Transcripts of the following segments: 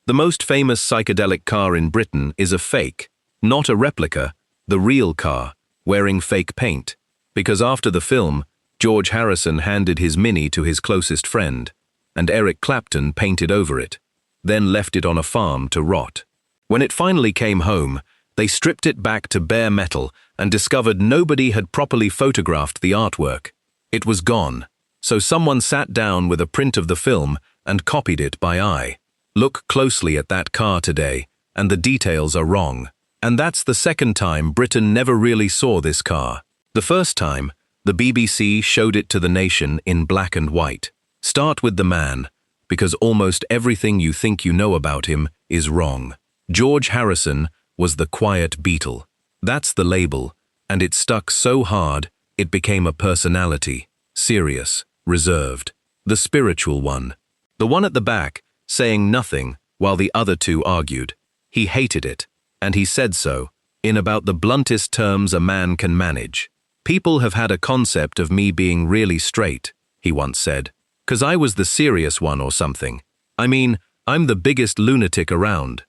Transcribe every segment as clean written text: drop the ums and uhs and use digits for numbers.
The most famous psychedelic car in Britain is a fake, not a replica, the real car, wearing fake paint. Because after the film, George Harrison handed his Mini to his closest friend, and Eric Clapton painted over it, then left it on a farm to rot. When it finally came home, they stripped it back to bare metal and discovered nobody had properly photographed the artwork. It was gone, so someone sat down with a print of the film and copied it by eye. Look closely at that car today, and the details are wrong. And that's the second time Britain never really saw this car. The first time, the BBC showed it to the nation in black and white. Start with the man, because almost everything you think you know about him is wrong. George Harrison was the quiet Beatle. That's the label, and it stuck so hard it became a personality. Serious, reserved, the spiritual one. The one at the back, saying nothing while the other two argued. He hated it, and he said so, in about the bluntest terms a man can manage. People have had a concept of me being really straight, he once said, 'cause I was the serious one or something. I mean, I'm the biggest lunatic around.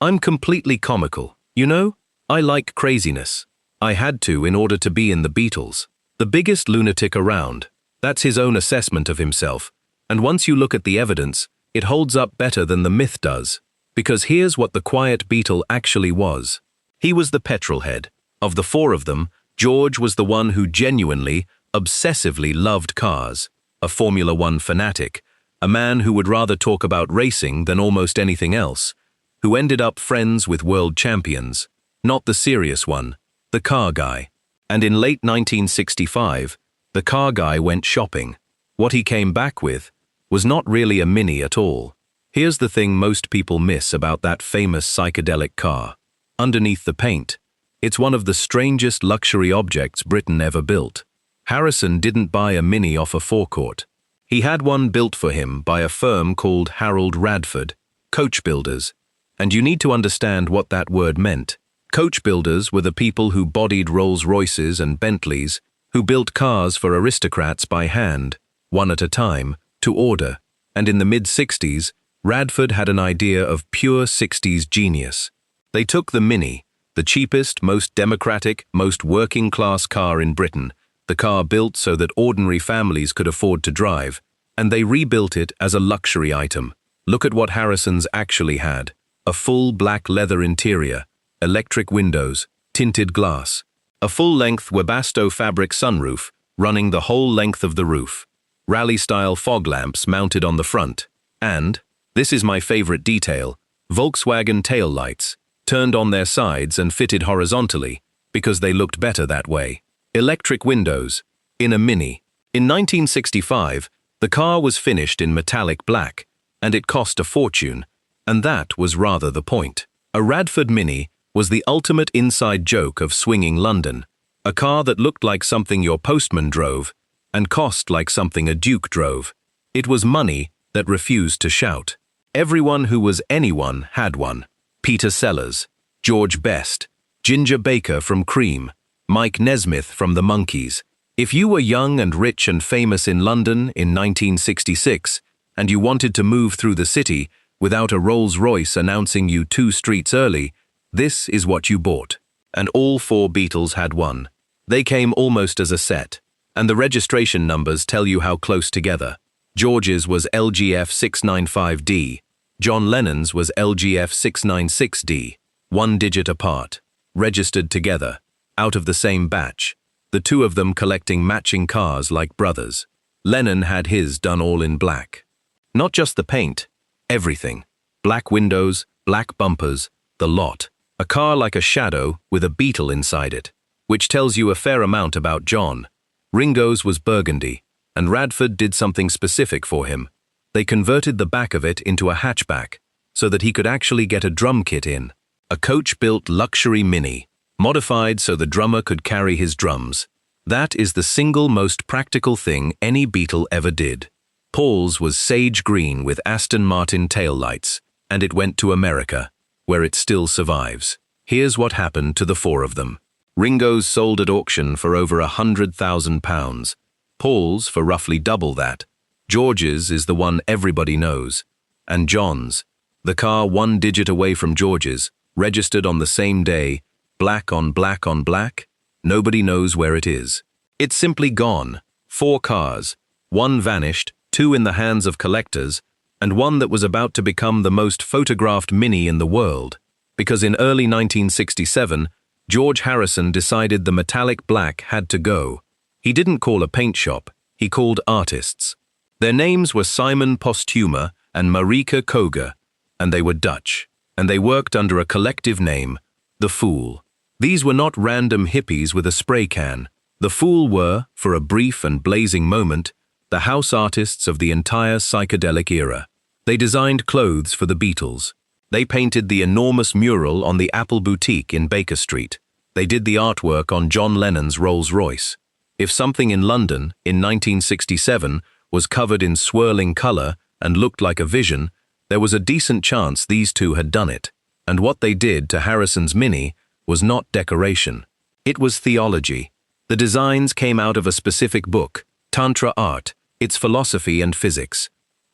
I'm completely comical, you know? I like craziness. I had to in order to be in the Beatles. The biggest lunatic around. That's his own assessment of himself. And once you look at the evidence, it holds up better than the myth does. Because here's what the quiet Beatle actually was. He was the petrolhead. Of the four of them, George was the one who genuinely, obsessively loved cars. A Formula One fanatic. A man who would rather talk about racing than almost anything else. Who ended up friends with world champions. Not the serious one, the car guy. And in late 1965, the car guy went shopping. What he came back with was not really a Mini at all. Here's the thing most people miss about that famous psychedelic car. Underneath the paint, it's one of the strangest luxury objects Britain ever built. Harrison didn't buy a Mini off a forecourt. He had one built for him by a firm called Harold Radford, coach builders. And you need to understand what that word meant. Coach builders were the people who bodied Rolls-Royces and Bentleys, who built cars for aristocrats by hand, one at a time, to order. And in the mid-60s, Radford had an idea of pure 60s genius. They took the Mini, the cheapest, most democratic, most working-class car in Britain, the car built so that ordinary families could afford to drive, and they rebuilt it as a luxury item. Look at what Harrison's actually had. A full black leather interior, electric windows, tinted glass, a full-length Webasto fabric sunroof running the whole length of the roof, rally-style fog lamps mounted on the front, and, this is my favorite detail, Volkswagen taillights, turned on their sides and fitted horizontally because they looked better that way. Electric windows, in a Mini. In 1965, the car was finished in metallic black, and it cost a fortune. And that was rather the point. A Radford Mini was the ultimate inside joke of swinging London. A car that looked like something your postman drove and cost like something a duke drove. It was money that refused to shout. Everyone who was anyone had one. Peter Sellers, George Best, Ginger Baker from Cream, Mike Nesmith from the Monkees. If you were young and rich and famous in London in 1966 and you wanted to move through the city without a Rolls-Royce announcing you 2 streets early, this is what you bought. And all 4 Beatles had one. They came almost as a set, and the registration numbers tell you how close together. George's was LGF 695D, John Lennon's was LGF 696D, 1 digit apart, registered together, out of the same batch, the 2 of them collecting matching cars like brothers. Lennon had his done all in black. Not just the paint, everything. Black windows, black bumpers, the lot. A car like a shadow with a Beatle inside it, which tells you a fair amount about John. Ringo's was burgundy, and Radford did something specific for him. They converted the back of it into a hatchback, so that he could actually get a drum kit in. A coach-built luxury Mini, modified so the drummer could carry his drums. That is the single most practical thing any Beatle ever did. Paul's was sage green with Aston Martin taillights, and it went to America, where it still survives. Here's what happened to the 4 of them. Ringo's sold at auction for over £100,000. Paul's for roughly double that. George's is the one everybody knows. And John's, The car 1 digit away from George's, registered on the same day, black on black on black. Nobody knows where it is. It's simply gone. 4 cars. 1 vanished, 2 in the hands of collectors, and 1 that was about to become the most photographed Mini in the world. Because in early 1967, George Harrison decided the metallic black had to go. He didn't call a paint shop, he called artists. Their names were Simon Postuma and Marika Koga, and they were Dutch, and they worked under a collective name, The Fool. These were not random hippies with a spray can. The Fool were, for a brief and blazing moment, the house artists of the entire psychedelic era. They designed clothes for the Beatles. They painted the enormous mural on the Apple Boutique in Baker Street. They did the artwork on John Lennon's Rolls-Royce. If something in London, in 1967, was covered in swirling color and looked like a vision, there was a decent chance these two had done it. And what they did to Harrison's Mini was not decoration. It was theology. The designs came out of a specific book, Tantra Art, its philosophy and physics.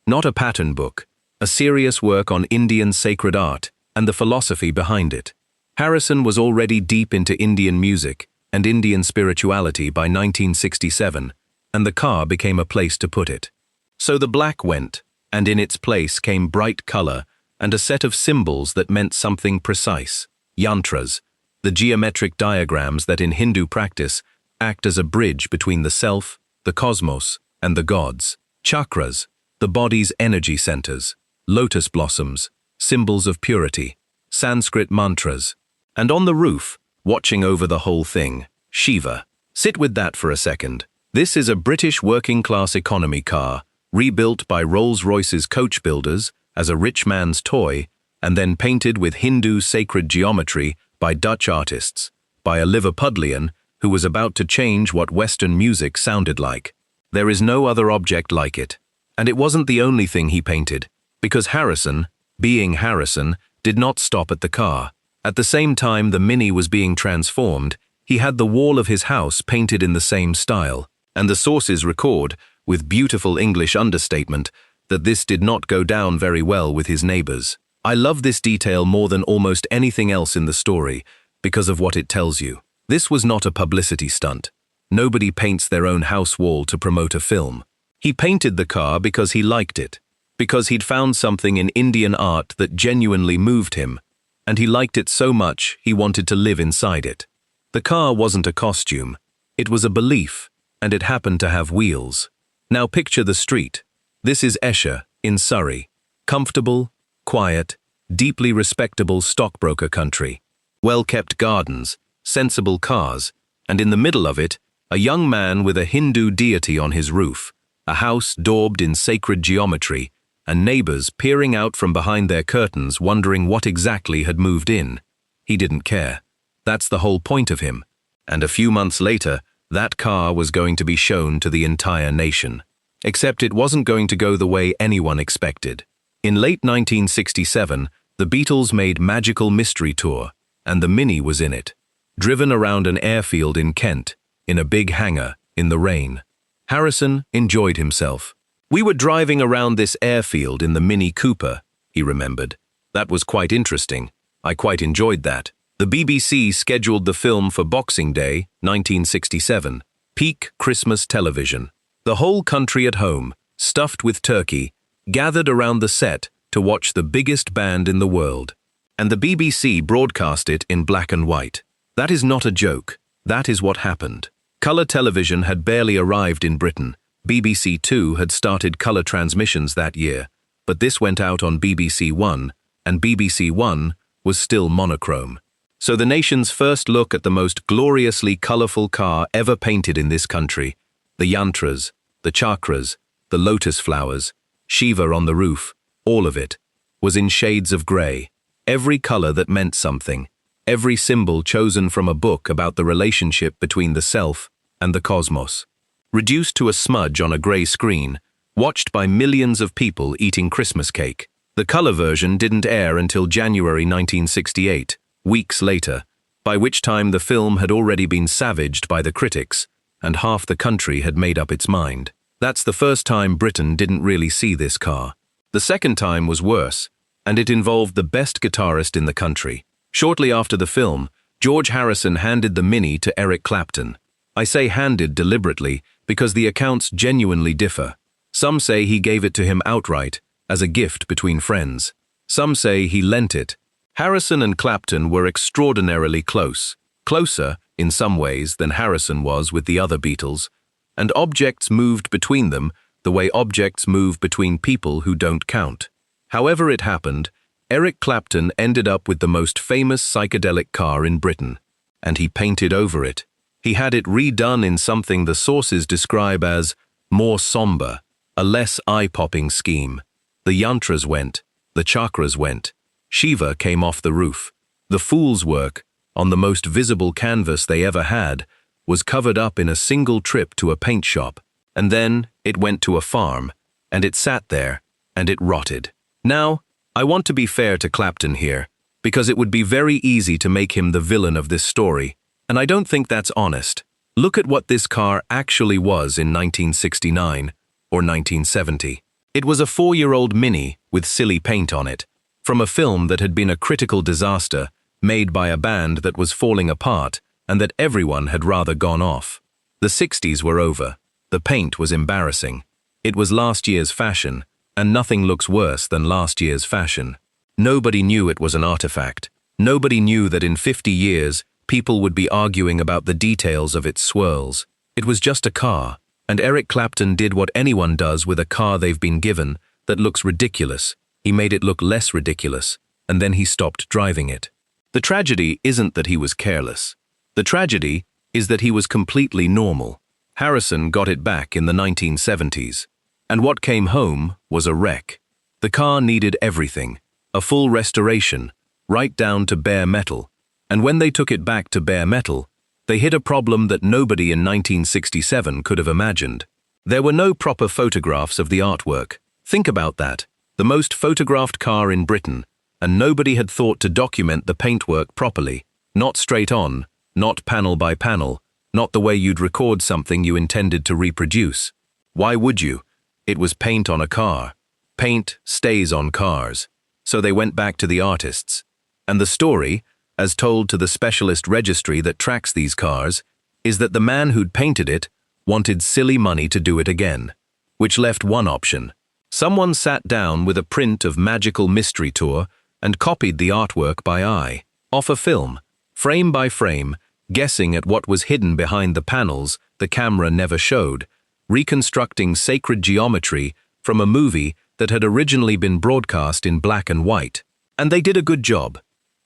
Not a pattern book, a serious work on Indian sacred art and the philosophy behind it. Harrison was already deep into Indian music and Indian spirituality by 1967, and the car became a place to put it. So the black went, and in its place came bright color and a set of symbols that meant something precise. Yantras, the geometric diagrams that in Hindu practice act as a bridge between the self, the cosmos, and the gods. Chakras, the body's energy centers. Lotus blossoms, symbols of purity. Sanskrit mantras. And on the roof, watching over the whole thing, Shiva. Sit with that for a second. This is a British working-class economy car, rebuilt by Rolls-Royce's coach builders as a rich man's toy, and then painted with Hindu sacred geometry by Dutch artists, by a Liverpudlian who was about to change what Western music sounded like. There is no other object like it. And it wasn't the only thing he painted, because Harrison, being Harrison, did not stop at the car. At the same time the Mini was being transformed, he had the wall of his house painted in the same style, and the sources record, with beautiful English understatement, that this did not go down very well with his neighbors. I love this detail more than almost anything else in the story, because of what it tells you. This was not a publicity stunt. Nobody paints their own house wall to promote a film. He painted the car because he liked it, because he'd found something in Indian art that genuinely moved him, and he liked it so much he wanted to live inside it. The car wasn't a costume, it was a belief, and it happened to have wheels. Now picture the street. This is Esher, in Surrey. Comfortable, quiet, deeply respectable stockbroker country. Well-kept gardens, sensible cars, and in the middle of it, a young man with a Hindu deity on his roof, a house daubed in sacred geometry, and neighbors peering out from behind their curtains wondering what exactly had moved in. He didn't care. That's the whole point of him. And a few months later, that car was going to be shown to the entire nation. Except it wasn't going to go the way anyone expected. In late 1967, the Beatles made Magical Mystery Tour, and the Mini was in it, driven around an airfield in Kent, in a big hangar, in the rain. Harrison enjoyed himself. "We were driving around this airfield in the Mini Cooper," he remembered. "That was quite interesting. I quite enjoyed that." The BBC scheduled the film for Boxing Day, 1967, peak Christmas television. The whole country at home, stuffed with turkey, gathered around the set to watch the biggest band in the world. And the BBC broadcast it in black and white. That is not a joke. That is what happened. Color television had barely arrived in Britain. BBC Two had started color transmissions that year, but this went out on BBC One, and BBC One was still monochrome. So the nation's first look at the most gloriously colorful car ever painted in this country, the yantras, the chakras, the lotus flowers, Shiva on the roof, all of it, was in shades of gray. Every color that meant something, every symbol chosen from a book about the relationship between the self and the cosmos. Reduced to a smudge on a gray screen, watched by millions of people eating Christmas cake. The color version didn't air until January 1968, weeks later, by which time the film had already been savaged by the critics, and half the country had made up its mind. That's the first time Britain didn't really see this car. The second time was worse. and it involved the best guitarist in the country. Shortly after the film, George Harrison handed the Mini to Eric Clapton. I say handed deliberately because the accounts genuinely differ. Some say he gave it to him outright, as a gift between friends. Some say he lent it. Harrison and Clapton were extraordinarily close, closer, in some ways, than Harrison was with the other Beatles, and objects moved between them the way objects move between people who don't count. However it happened, Eric Clapton ended up with the most famous psychedelic car in Britain, and he painted over it. He had it redone in something the sources describe as more somber, a less eye-popping scheme. The yantras went, the chakras went, Shiva came off the roof. The fool's work, on the most visible canvas they ever had, was covered up in a single trip to a paint shop, and then it went to a farm, and it sat there, and it rotted. Now, I want to be fair to Clapton here, because it would be very easy to make him the villain of this story, and I don't think that's honest. Look at what this car actually was in 1969 or 1970. It was a 4-year-old Mini with silly paint on it, from a film that had been a critical disaster, made by a band that was falling apart and that everyone had rather gone off. The 60s were over. The paint was embarrassing. It was last year's fashion, and nothing looks worse than last year's fashion. Nobody knew it was an artifact. Nobody knew that in 50 years, people would be arguing about the details of its swirls. It was just a car, and Eric Clapton did what anyone does with a car they've been given that looks ridiculous. He made it look less ridiculous, and then he stopped driving it. The tragedy isn't that he was careless. The tragedy is that he was completely normal. Harrison got it back in the 1970s, and what came home was a wreck. The car needed everything, a full restoration, right down to bare metal, and when they took it back to bare metal, they hit a problem that nobody in 1967 could have imagined. There were no proper photographs of the artwork. Think about that. The most photographed car in Britain, and nobody had thought to document the paintwork properly, not straight on, not panel by panel, not the way you'd record something you intended to reproduce. Why would you? It was paint on a car. Paint stays on cars. So they went back to the artists. And the story, as told to the specialist registry that tracks these cars, is that the man who'd painted it wanted silly money to do it again, which left one option. Someone sat down with a print of Magical Mystery Tour and copied the artwork by eye, off a film, frame by frame, guessing at what was hidden behind the panels the camera never showed, reconstructing sacred geometry from a movie that had originally been broadcast in black and white. And they did a good job.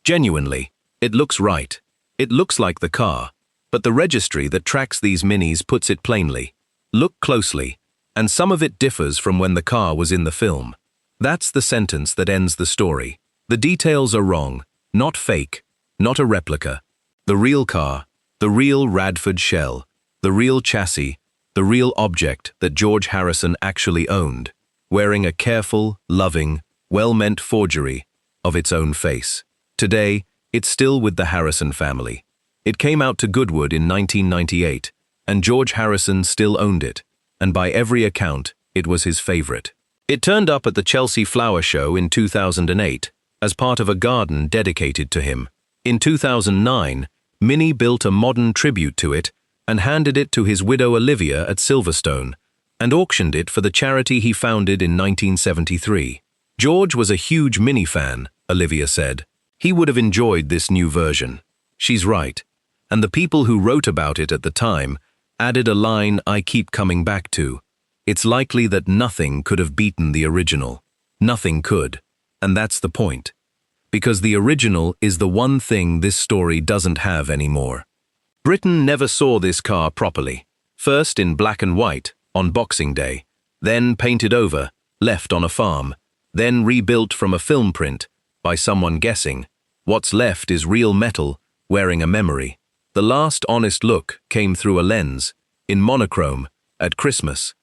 Genuinely, it looks right. It looks like the car. But the registry that tracks these Minis puts it plainly. Look closely, and some of it differs from when the car was in the film. That's the sentence that ends the story. The details are wrong, not fake, not a replica. The real car, the real Radford shell, the real chassis, the real object that George Harrison actually owned, wearing a careful, loving, well-meant forgery of its own face. Today, it's still with the Harrison family. It came out to Goodwood in 1998, and George Harrison still owned it, and by every account, it was his favorite. It turned up at the Chelsea Flower Show in 2008 as part of a garden dedicated to him. In 2009, Mini built a modern tribute to it and handed it to his widow Olivia at Silverstone, and auctioned it for the charity he founded in 1973. George was a huge Mini fan, Olivia said. He would have enjoyed this new version. She's right. And the people who wrote about it at the time added a line I keep coming back to. It's likely that nothing could have beaten the original. Nothing could. And that's the point. Because the original is the one thing this story doesn't have anymore. Britain never saw this car properly. First in black and white, on Boxing Day. Then painted over, left on a farm. Then rebuilt from a film print, by someone guessing. What's left is real metal, wearing a memory. The last honest look came through a lens, in monochrome, at Christmas,